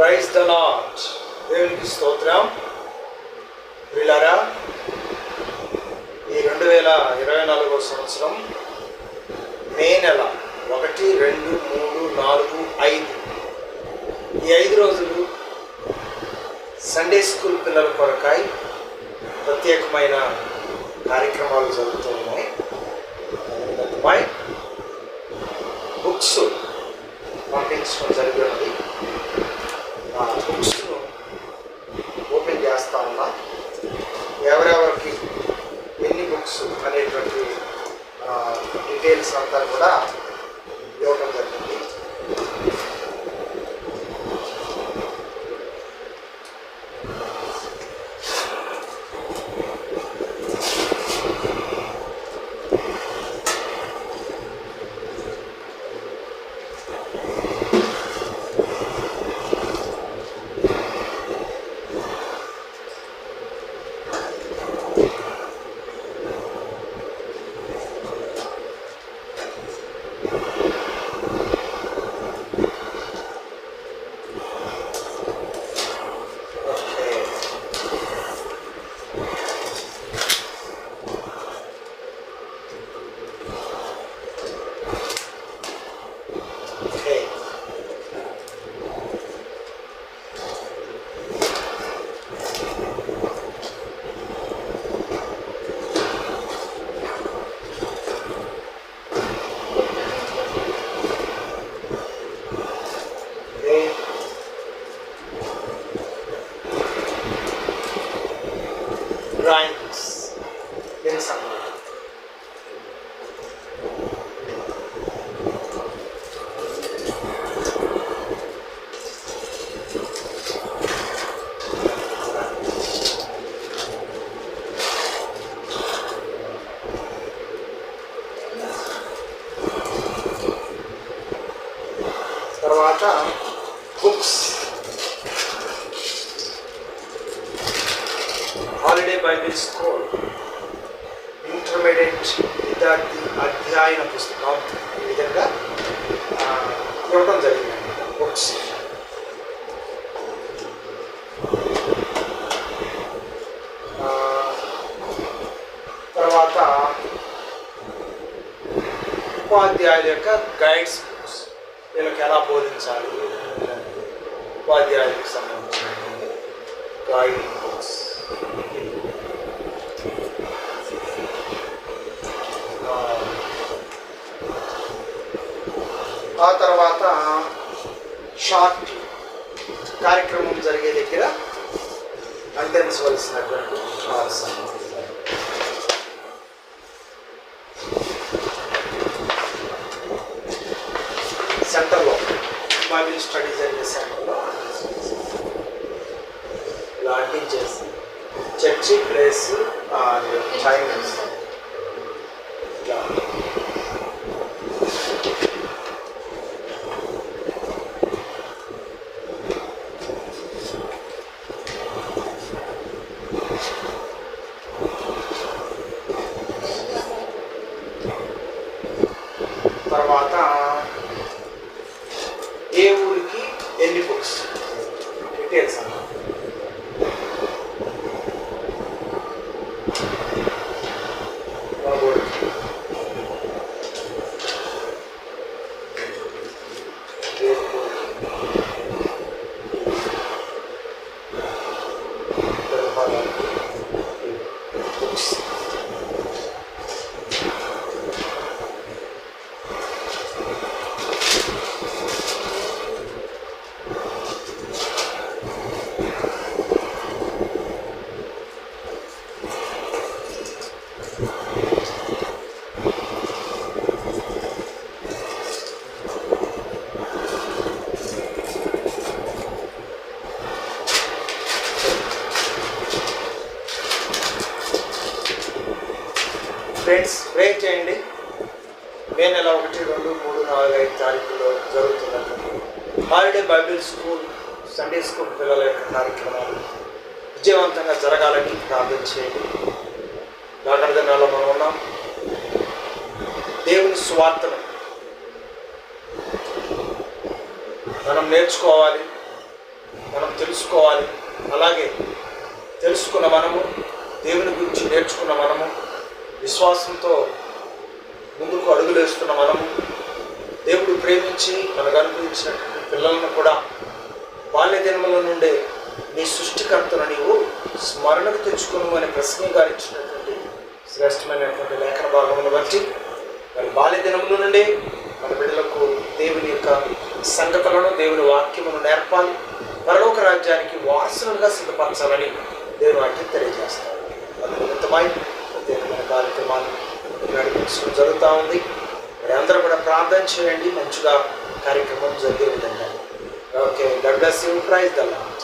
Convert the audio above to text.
Praise the lord. దేవునికి స్తోత్రం. ప్రియులారా, ఈ 2024 సంవత్సరం మే నెల 1, 2, 3, 4, 5 ఈ 5 రోజులు సండే స్కూల్ పిల్లల కొరకై ప్రత్యేకమైన కార్యక్రమాలు జరుగుతూ ఉన్నాయి. బుక్స్ పంపించడం జరిగినది. ఆ బుక్స్ను ఓపెన్ చేస్తా ఉన్నా. ఎవరెవరికి ఎన్ని బుక్స్ అనేటువంటి డీటెయిల్స్ అంతా కూడా ఇవ్వడం జరిగింది. డ్రాయింగ్స్ పెన్స్ అన్నమాట. తర్వాత books holiday Bible school intermediate విద్యార్థి అధ్యయన పుస్తకం ఈ విధంగా ఇవ్వడం జరిగింది. బుక్స్ తర్వాత ఉపాధ్యాయుల యొక్క గైడ్స్ బుక్స్, వీళ్ళకి ఎలా బోధించాలి, ఉపాధ్యాయులకు సంబంధించిన గైడ్ బుక్స్. ఆ తర్వాత షార్ట్ కార్యక్రమం జరిగే దగ్గర అందించవలసినటువంటి షార్ట్స్ సెంటర్లో, బైబిల్ స్టడీ జరిగే సెంటర్లో ఇలా అంటించేసి చర్చి ప్లేస్ టైమింగ్స్ ఇలా తర్వాత ఏ ఊరికి ఎన్ని బుక్స్ డీటెయిల్స్ అన్న. ఫ్రెండ్స్, ప్రే చేయండి. మే నెల 1, 2, 3, 4, 5 తారీఖుల్లో జరుగుతున్నటువంటి holiday Bible school Sunday school పిల్లల యొక్క కార్యక్రమాలు విజయవంతంగా జరగాలని ప్రార్థన చేయండి. దాని దినాల్లో మనం ఉన్నాం. దేవుని సువార్తను మనం నేర్చుకోవాలి. మనం తెలుసుకోవాలి. అలాగే తెలుసుకున్న మనము, దేవుని గురించి నేర్చుకున్న మనము, విశ్వాసంతో ముందుకు అడుగులేస్తున్న మనము, దేవుడు ప్రేమించి మనకు అనుగ్రహించినటువంటి పిల్లలను కూడా బాల్య దినముల నుండే నీ సృష్టికర్తను నీవు స్మరణకు తెచ్చుకును అనే ప్రశ్న గారు ఇచ్చినటువంటి శ్రేష్టమైనటువంటి లేఖన భాగమును బట్టి మరి బాల్య దినముల నుండి మన బిడ్డలకు దేవుని యొక్క సంగతులను, దేవుని వాక్యమును నేర్పాలి, పరలోక రాజ్యానికి వారసులుగా సిద్ధపరచాలని దేవుని వాక్యం తెలియజేస్తారు. అద్భుతమై మన కార్యక్రమాన్ని నడిపించడం జరుగుతూ ఉంది. మరి అందరూ కూడా ప్రార్థన చేయండి, మంచిగా కార్యక్రమం జరిగే విధంగా. Okay, God bless you. Praise the lord.